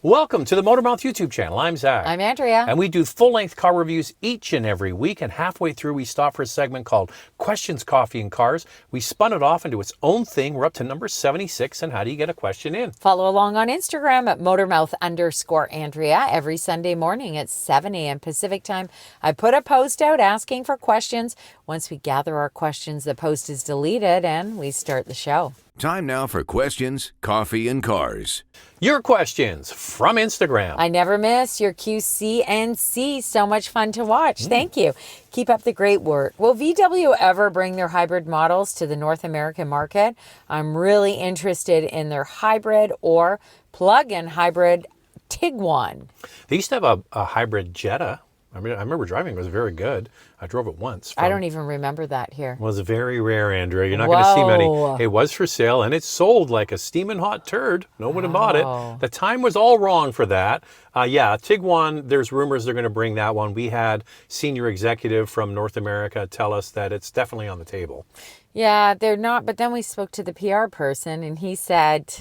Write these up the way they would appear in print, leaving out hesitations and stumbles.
Welcome to the Motormouth YouTube channel. I'm Zach. I'm Andrea. And we do full-length car reviews each and every week. And halfway through, we stop for a segment called Questions, Coffee, and Cars. We spun it off into its own thing. We're up to number 76. And how do you get a question in? Follow along on Instagram at Motormouth_Andrea. Every Sunday morning at 7 a.m. Pacific time, I put a post out asking for questions. Once we gather our questions, the post is deleted and we start the show. Time now for Questions, Coffee, and Cars. Your questions from Instagram. I never miss your QCNC. So much fun to watch. Thank you. Keep up the great work. Will VW ever bring their hybrid models to the North American market? I'm really interested in their hybrid or plug-in hybrid Tiguan. They used to have a hybrid Jetta. I remember driving it. It was very good. I drove it once. I don't even remember that here. It was very rare, Andrea. You're not going to see many. It was for sale, and it sold like a steaming hot turd. Nobody bought it. The time was all wrong for that. Yeah, Tiguan, there's rumors they're going to bring that one. We had senior executive from North America tell us that it's definitely on the table. Yeah, they're not. But then we spoke to the PR person, and he said,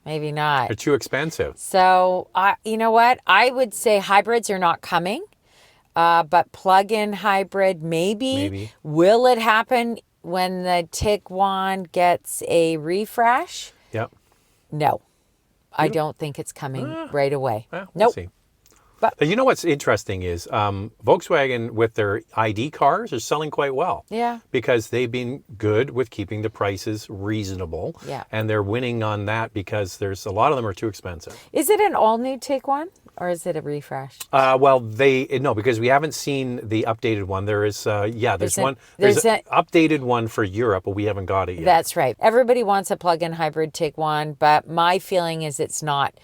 maybe not. They're too expensive. So, you know what? I would say hybrids are not coming, but plug-in hybrid, maybe. Will it happen when the Tiguan gets a refresh? Yep. No. I don't think it's coming right away. We'll nope. see. But you know what's interesting is Volkswagen with their ID cars are selling quite well. Yeah. Because they've been good with keeping the prices reasonable. Yeah. And they're winning on that because there's a lot of them are too expensive. Is it an all-new Tiguan or is it a refresh? Well, no, because we haven't seen the updated one. There is, there's an updated one for Europe, but we haven't got it yet. That's right. Everybody wants a plug-in hybrid Tiguan, but my feeling is it's not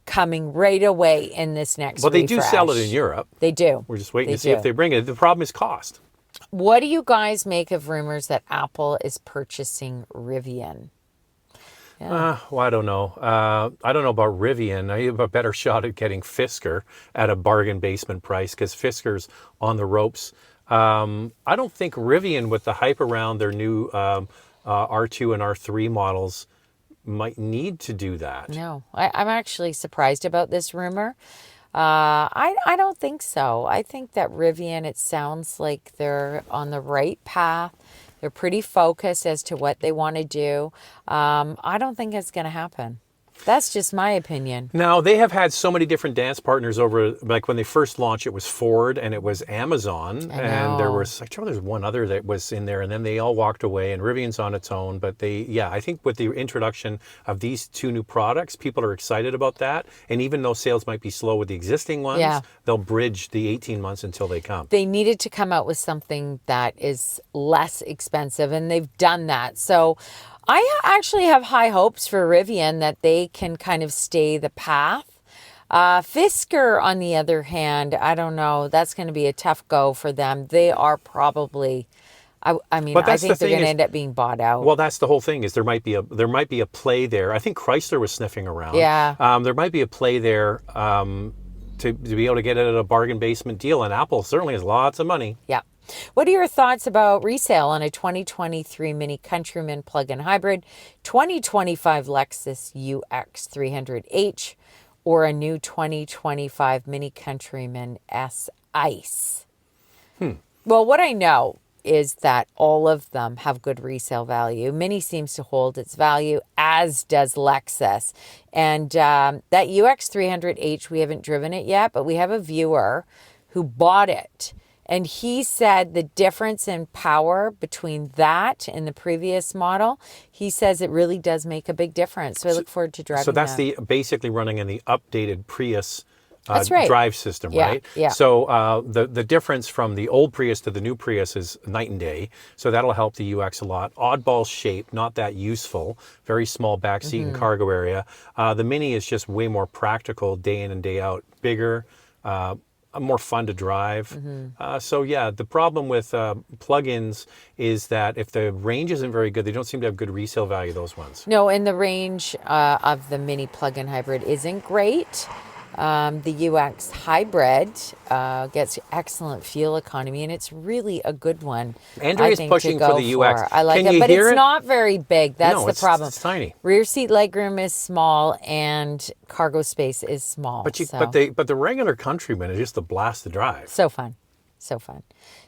coming right away in this next Well, they refresh. do sell it in Europe. They do. We're just waiting to see if they bring it. The problem is cost. What do you guys make of rumors that Apple is purchasing Rivian? Yeah. Well, I don't know. I don't know about Rivian. I have a better shot at getting Fisker at a bargain basement price because Fisker's on the ropes. I don't think Rivian, with the hype around their new R2 and R3 models, might need to do that. No, I'm actually surprised about this rumor. I don't think so. I think that Rivian, it sounds like they're on the right path. They're pretty focused as to what they want to do. I don't think it's going to happen. That's just my opinion. Now, they have had so many different dance partners over, like when they first launched, it was Ford and it was Amazon. And there was, there's one other that was in there, and then they all walked away, and Rivian's on its own. But I think with the introduction of these two new products, people are excited about that. And even though sales might be slow with the existing ones, they'll bridge the 18 months until they come. They needed to come out with something that is less expensive, and they've done that. So I actually have high hopes for Rivian that they can kind of stay the path. Fisker, on the other hand, I don't know. That's going to be a tough go for them. They are probably, I think they're going to end up being bought out. Well, that's the whole thing. Is there might be a play there. I think Chrysler was sniffing around. Yeah. There might be a play there to be able to get it at a bargain basement deal, and Apple certainly has lots of money. Yeah. What are your thoughts about resale on a 2023 Mini Countryman plug-in hybrid, 2025 Lexus UX300H, or a new 2025 Mini Countryman S ICE? Well, what I know is that all of them have good resale value. Mini seems to hold its value, as does Lexus. And that UX300H, we haven't driven it yet, but we have a viewer who bought it. And he said the difference in power between that and the previous model, he says it really does make a big difference. So I look forward to driving that. So that's basically running in the updated Prius right. drive system, right? Yeah. So the difference from the old Prius to the new Prius is night and day. So that'll help the UX a lot. Oddball shape, not that useful. Very small back seat and cargo area. The Mini is just way more practical day in and day out. Bigger, more fun to drive. The problem with plug-ins is that if the range isn't very good, they don't seem to have good resale value, those ones. No, and the range of the Mini plug-in hybrid isn't great. The UX hybrid gets excellent fuel economy, and it's really a good one. Andrea's pushing for the UX. I like Can it, you but hear it's it? not very big. That's No, the problem. it's tiny. Rear seat legroom is small, and cargo space is small. But so. but the regular Countryman is just a blast to drive. So fun. So fun.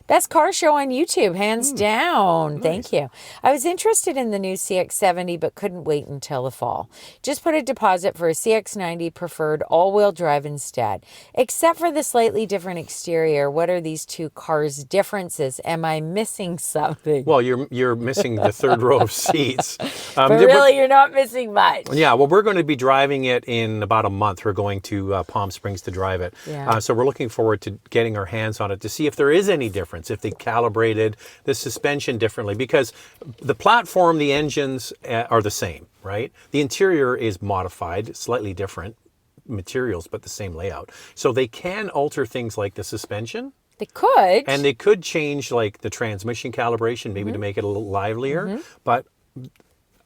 Best car show on YouTube, hands down. Nice. Thank you. I was interested in the new CX-70, but couldn't wait until the fall. Just put a deposit for a CX-90 preferred all-wheel drive instead. Except for the slightly different exterior, what are these two cars' differences? Am I missing something? Well, you're missing the third row of seats. But really, you're not missing much. Yeah, well, we're going to be driving it in about a month. We're going to Palm Springs to drive it. Yeah. So we're looking forward to getting our hands on it to see if there is any difference, if they calibrated the suspension differently, because the platform, the engines are the same, right? The interior is modified, slightly different materials, but the same layout. So they can alter things like the suspension. They could. And they could change like the transmission calibration, maybe to make it a little livelier, but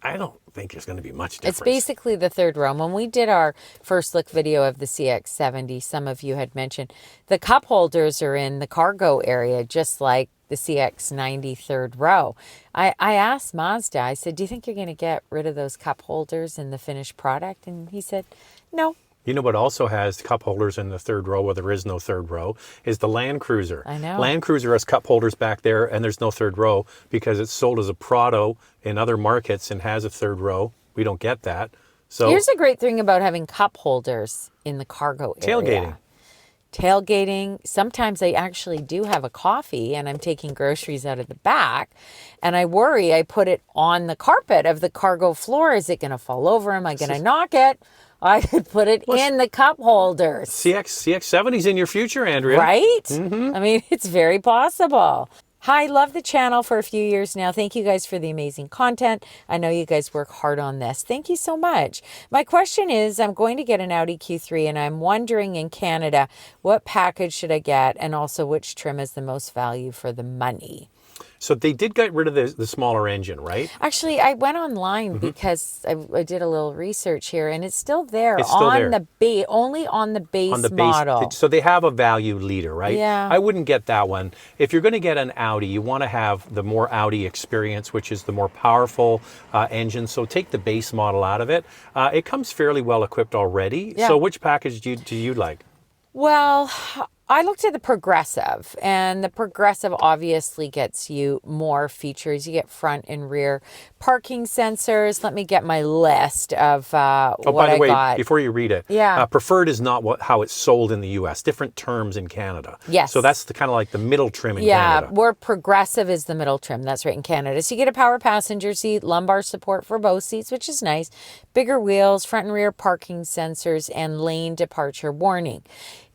I don't think there's going to be much difference. It's basically the third row. When we did our first look video of the CX-70, some of you had mentioned the cup holders are in the cargo area, just like the CX-90 third row. I asked Mazda, I said, do you think you're going to get rid of those cup holders in the finished product? And he said, no. You know what also has cup holders in the third row where there is no third row is the Land Cruiser. I know. Land Cruiser has cup holders back there and there's no third row because it's sold as a Prado in other markets and has a third row. We don't get that. So here's a great thing about having cup holders in the cargo area. Tailgating. Sometimes I actually do have a coffee and I'm taking groceries out of the back and I worry I put it on the carpet of the cargo floor. Is it going to fall over? Am I going to knock it? I could put it in the cup holders. CX-70's in your future, Andrea. Right? I mean, it's very possible. Hi, love the channel for a few years now. Thank you guys for the amazing content. I know you guys work hard on this. Thank you so much. My question is, I'm going to get an Audi Q3 and I'm wondering in Canada, what package should I get? And also which trim is the most value for the money? So they did get rid of the smaller engine, right? Actually, I went online because I did a little research here, and it's still there. It's still there. Only on the base model. So they have a value leader, right? Yeah. I wouldn't get that one. If you're going to get an Audi, you want to have the more Audi experience, which is the more powerful engine. So take the base model out of it. It comes fairly well equipped already. Yeah. So which package do you like? Well, I looked at the Progressive, and the Progressive obviously gets you more features. You get front and rear parking sensors. Let me get my list of what I got. Oh, by the way, before you read it, Yeah. preferred is not how it's sold in the U.S. Different terms in Canada. Yes. So that's the kind of like the middle trim in Yeah, Canada. where Progressive is the middle trim. That's right, in Canada. So you get a power passenger seat, lumbar support for both seats, which is nice. Bigger wheels, front and rear parking sensors, and lane departure warning.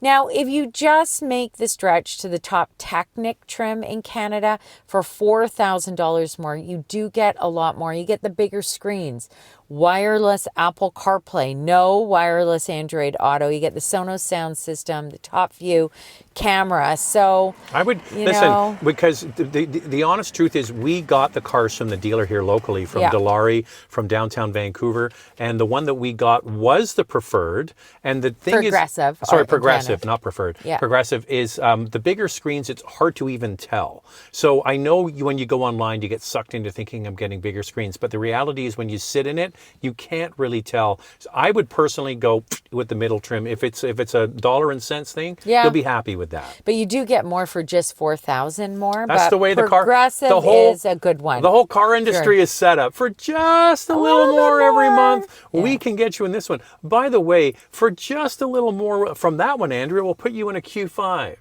Now, if you just make the stretch to the top Technic trim in Canada for $4,000 more, you do get a lot more. You get the bigger screens, wireless Apple CarPlay, no wireless Android Auto. You get the Sonos sound system, the top view camera. So I would listen because the honest truth is we got the cars from the dealer here locally from Dilawri, from downtown Vancouver, and the one that we got was the preferred. And the thing Progressive. is, sorry, Progressive, not preferred. Yeah. Progressive is the bigger screens. It's hard to even tell. So I know when you go online, you get sucked into thinking I'm getting bigger screens, but the reality is when you sit in it, you can't really tell. So I would personally go with the middle trim. If it's a dollar and cents thing, you'll be happy with that. But you do get more for just $4,000 more. That's but the way the car. Progressive is a good one. The whole car industry is set up for just a little more every month. Yeah. We can get you in this one. By the way, for just a little more from that one, Andrea, we'll put you in a Q5.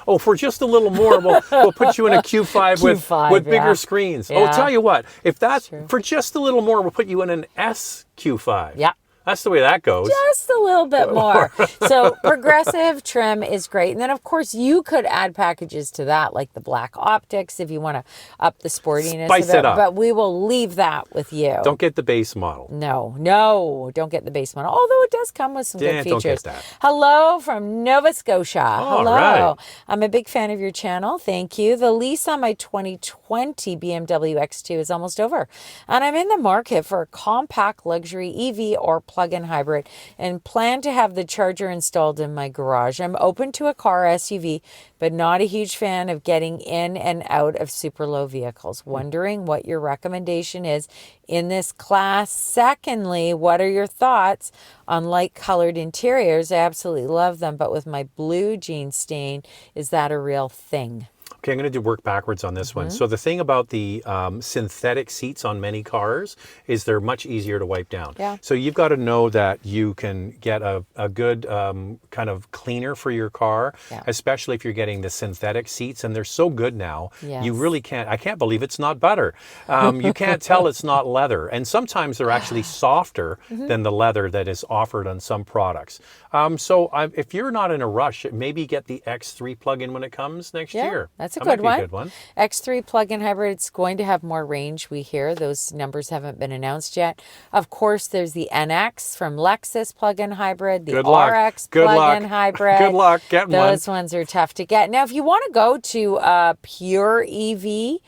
Oh, for just a little more, we'll put you in a Q5 with bigger screens. Yeah. Oh, tell you what, if that's for just a little more, we'll put you in an SQ5. Yeah. That's the way that goes. Just a little bit more. So Progressive trim is great. And then, of course, you could add packages to that, like the black optics, if you want to up the sportiness Spice of it. it up. But we will leave that with you. Don't get the base model. No, don't get the base model. Although it does come with some good features. Don't get that. Hello from Nova Scotia. All Hello. right. I'm a big fan of your channel. Thank you. The lease on my 2020 BMW X2 is almost over. And I'm in the market for a compact luxury EV or plug plug-in hybrid and plan to have the charger installed in my garage. I'm open to a car SUV, but not a huge fan of getting in and out of super low vehicles. Wondering what your recommendation is in this class. Secondly, what are your thoughts on light colored interiors? I absolutely love them, but with my blue jean stain, is that a real thing? Okay, I'm going to work backwards on this one. So the thing about the synthetic seats on many cars is they're much easier to wipe down. Yeah. So you've got to know that you can get a good kind of cleaner for your car, especially if you're getting the synthetic seats, and they're so good now. Yes. You really can't, I can't believe it's not butter. You can't tell it's not leather. And sometimes they're actually softer than the leather that is offered on some products. If you're not in a rush, maybe get the X3 plug-in when it comes next year. That's a That good might be one. a good one. X3 plug-in hybrid, it's going to have more range, we hear. Those numbers haven't been announced yet. Of course, there's the NX from Lexus plug-in hybrid, the RX plug-in hybrid. Good luck getting one. Those ones are tough to get. Now, if you want to go to a pure EV,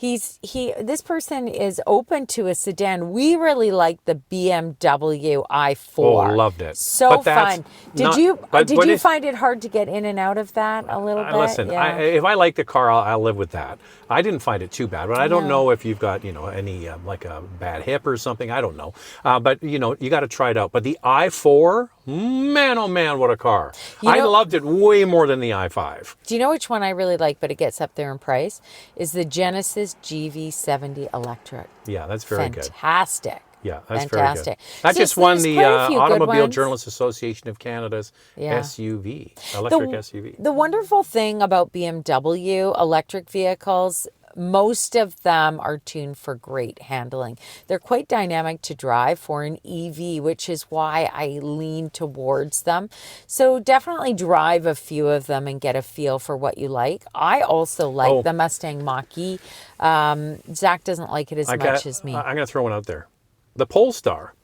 this person is open to a sedan. We really like the BMW i4. Oh, loved it. So But that's fun. Did you find it hard to get in and out of that a little bit? Listen, Yeah. if I like the car, I'll live with that. I didn't find it too bad, but I don't know if you've got, any like a bad hip or something. I don't know. But, you got to try it out. But the i4, man, oh man, what a car. I loved it way more than the i5. Do you know which one I really like, but it gets up there in price? Is the Genesis GV70 electric. Yeah, that's very good. Fantastic. Yeah, that's Fantastic. very good. That So just won there's the quite a few good Automobile ones. Journalists Association of Canada's SUV, electric SUV. The wonderful thing about BMW electric vehicles, most of them are tuned for great handling. They're quite dynamic to drive for an EV, which is why I lean towards them. So definitely drive a few of them and get a feel for what you like. I also like the Mustang Mach-E. Zach doesn't like it as much as me. I'm going to throw one out there. The Polestar.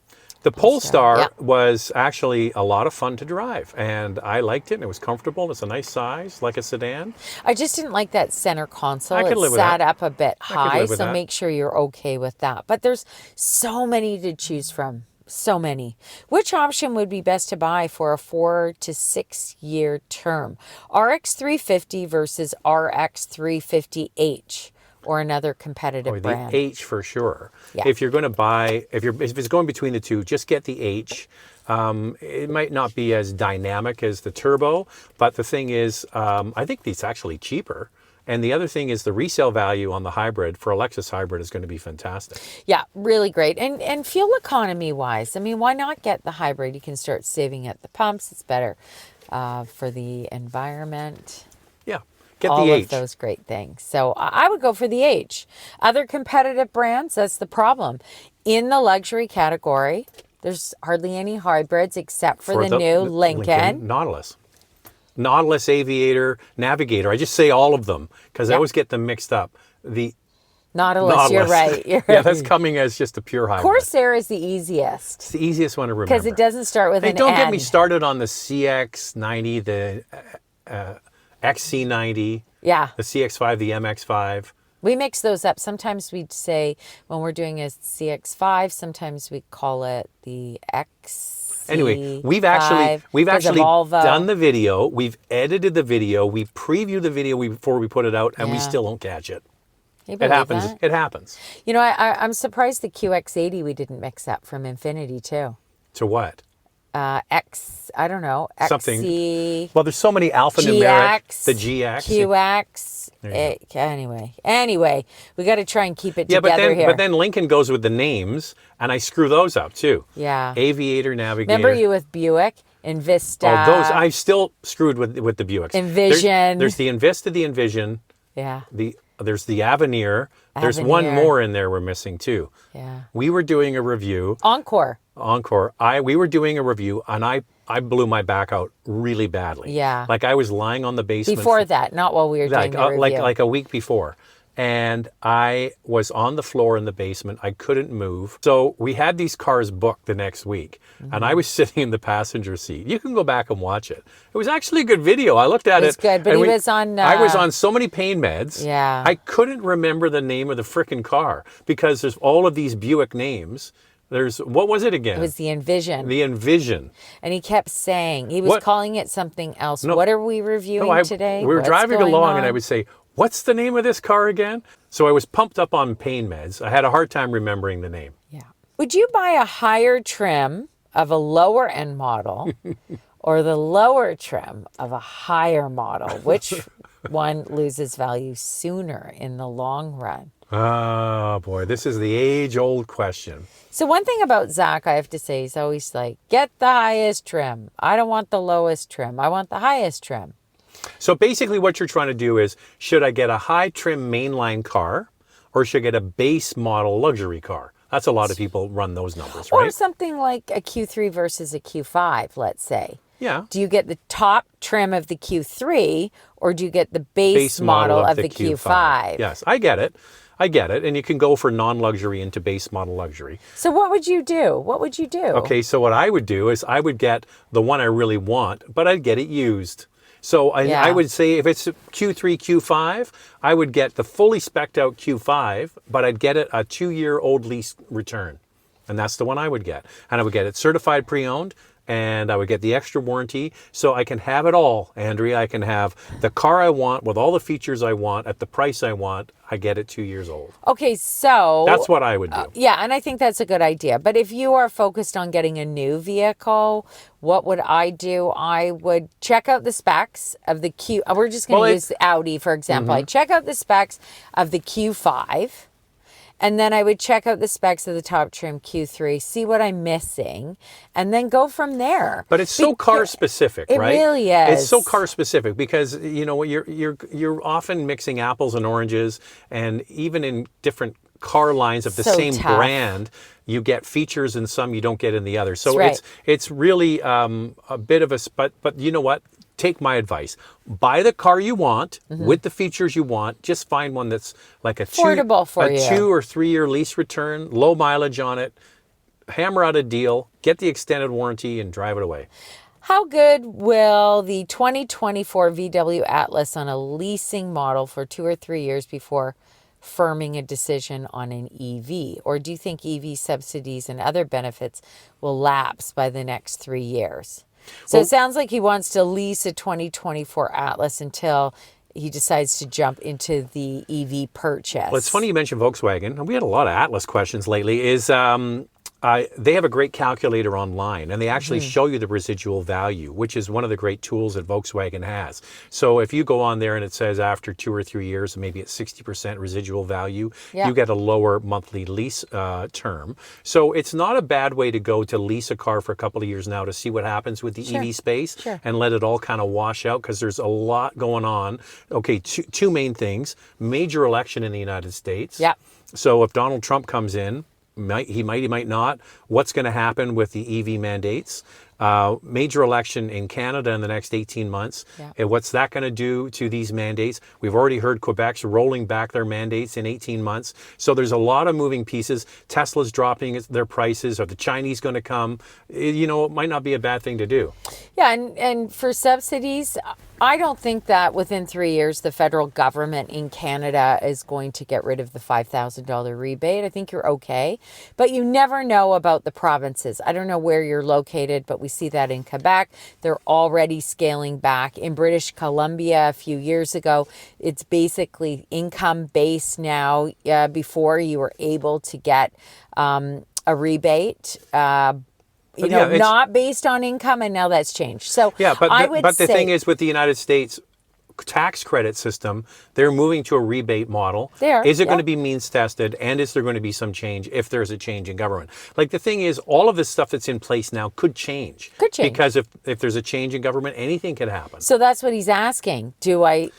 The Polestar was actually a lot of fun to drive, and I liked it, and it was comfortable. It's a nice size, like a sedan. I just didn't like that center console. I could live with sat that. up a bit high, live with so that. make sure you're okay with that. But there's so many to choose from. So many. Which option would be best to buy for a 4 to 6 year term? RX 350 versus RX 350H? Or another competitive brand. The H for sure. Yeah. If you're going to buy, if it's going between the two, just get the H. It might not be as dynamic as the turbo, but the thing is, I think it's actually cheaper. And the other thing is the resale value on the hybrid for a Lexus hybrid is going to be fantastic. Yeah, really great. And fuel economy wise, I mean, why not get the hybrid? You can start saving at the pumps. It's better for the environment. Yeah. Get all the of H. those great things. So I would go for the H. Other competitive brands, that's the problem. In the luxury category, there's hardly any hybrids except for the new Lincoln. Nautilus. Nautilus, Aviator, Navigator. I just say all of them because I always get them mixed up. The Nautilus, you're right. You're Yeah, right. that's coming as just a pure hybrid. Corsair is the easiest. It's the easiest one to remember. Because it doesn't start with Hey, an don't N. get me started on the CX-90, the XC90, Yeah. the CX-5, the MX-5. We mix those up. Sometimes we'd say when we're doing a CX-5, sometimes we call it the X. Anyway, we've actually done the video. We've edited the video. We've previewed the video before we put it out, and we still don't catch it. It happens. That? It happens. You know, I'm surprised the QX80 we didn't mix up from Infiniti too. To what? I don't know. Something. XC. Well, there's so many alphanumeric. GX, The GX. QX. Anyway, we got to try and keep it together here. But then Lincoln goes with the names, and I screw those up too. Yeah. Aviator, Navigator. Remember you with Buick, Envista. Oh, those I still screwed with the Buicks. Envision. There's the Envista, the Envision. Yeah. There's the Avenir. There's one more in there we're missing too. Yeah. We were doing a review. Encore. We were doing a review, and I blew my back out really badly. Yeah. Like I was lying on the basement. Before that, not while we were doing the review. Like a week before. And I was on the floor in the basement. I couldn't move. So we had these cars booked the next week. Mm-hmm. And I was sitting in the passenger seat. You can go back and watch it. It was actually a good video. I looked at it. It was good, but he was on... I was on so many pain meds. Yeah. I couldn't remember the name of the frickin' car because there's all of these Buick names What was it again? It was the Envision. The Envision. And he kept saying, he was What? calling it something else. No. What are we reviewing today? We were What's driving going along on? and I would say, what's the name of this car again? So I was pumped up on pain meds. I had a hard time remembering the name. Yeah. Would you buy a higher trim of a lower end model or the lower trim of a higher model? Which one loses value sooner in the long run? Oh boy, this is the age-old question. So one thing about Zach, I have to say, he's always like, get the highest trim. I don't want the lowest trim. I want the highest trim. So basically what you're trying to do is, should I get a high trim mainline car or should I get a base model luxury car? That's a lot of people run those numbers, right? Or something like a Q3 versus a Q5, let's say. Yeah. Do you get the top trim of the Q3 or do you get the base model of the Q5? Yes, I get it. And you can go for non-luxury into base model luxury. So what would you do? Okay, so what I would do is I would get the one I really want, but I'd get it used. So I would say if it's Q3, Q5, I would get the fully spec'd out Q5, but I'd get it a 2-year-old lease return. And that's the one I would get. And I would get it certified pre-owned, and I would get the extra warranty. So I can have it all, Andrea. I can have the car I want with all the features I want at the price I want. I get it 2 years old. Okay, so That's what I would do. yeah, and I think that's a good idea. But if you are focused on getting a new vehicle, what would I do? I would check out the specs of the Q. We're just going to use the Audi, for example. I'd check out the specs of the Q5. And then I would check out the specs of the top trim Q3, see what I'm missing, and then go from there. But it's so car specific, right? It really is. It's so car specific because you're often mixing apples and oranges, and even in different car lines of the So same tough. brand, you get features in some you don't get in the other. So That's right. it's really a bit of a but you know what? Take my advice. Buy the car you want with the features you want. Just find one that's like Affordable for you. 2 or 3 year lease return, low mileage on it. Hammer out a deal, get the extended warranty, and drive it away. How good will the 2024 VW Atlas on a leasing model for 2 or 3 years before firming a decision on an EV? Or do you think EV subsidies and other benefits will lapse by the next 3 years? So it sounds like he wants to lease a 2024 Atlas until he decides to jump into the EV purchase. Well, it's funny you mentioned Volkswagen, and we had a lot of Atlas questions lately, they have a great calculator online, and they actually show you the residual value, which is one of the great tools that Volkswagen has. So if you go on there and it says after 2 or 3 years, maybe it's 60% residual value, you get a lower monthly lease term. So it's not a bad way to go to lease a car for a couple of years now to see what happens with the EV space and let it all kind of wash out, because there's a lot going on. Okay, two main things. Major election in the United States. Yeah. So if Donald Trump comes in, he might not. What's going to happen with the EV mandates? Major election in Canada in the next 18 months. Yeah. And what's that going to do to these mandates? We've already heard Quebec's rolling back their mandates in 18 months. So there's a lot of moving pieces. Tesla's dropping their prices. Are the Chinese going to come? It might not be a bad thing to do. Yeah, and for subsidies, I don't think that within 3 years the federal government in Canada is going to get rid of the $5,000 rebate. I think you're okay. But you never know about the provinces. I don't know where you're located, but we see that in Quebec. They're already scaling back. In British Columbia a few years ago, it's basically income-based now. Before you were able to get a rebate. Not based on income, and now that's changed. So yeah, but I would the say, thing is, with the United States tax credit system, they're moving to a rebate model. Is it going to be means tested, and is there going to be some change if there's a change in government? Like, the thing is, all of this stuff that's in place now could change. Because if there's a change in government, anything could happen. So that's what he's asking. Before I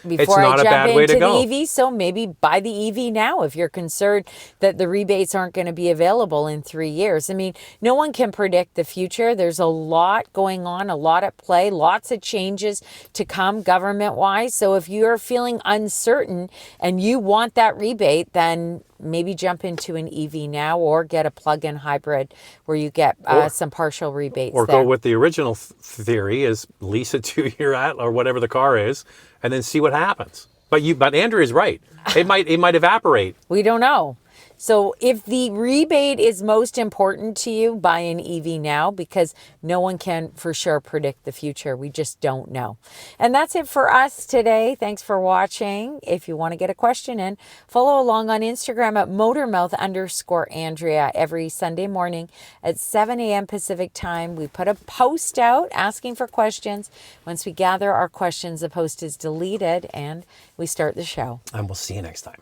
jump into the EV, so maybe buy the EV now if you're concerned that the rebates aren't going to be available in 3 years. I mean, no one can predict the future. There's a lot going on, a lot at play, lots of changes to come government-wise. So if you're feeling uncertain and you want that rebate, then maybe jump into an EV now, or get a plug-in hybrid where you get some partial rebates. Or go with the original theory, is lease a 2-year Atlas or whatever the car is, and then see what happens. But Andrew is right. It might evaporate. We don't know. So if the rebate is most important to you, buy an EV now, because no one can for sure predict the future. We just don't know. And that's it for us today. Thanks for watching. If you want to get a question in, follow along on Instagram at motormouth_Andrea. Every Sunday morning at 7 a.m. Pacific time, we put a post out asking for questions. Once we gather our questions, the post is deleted and we start the show. And we'll see you next time.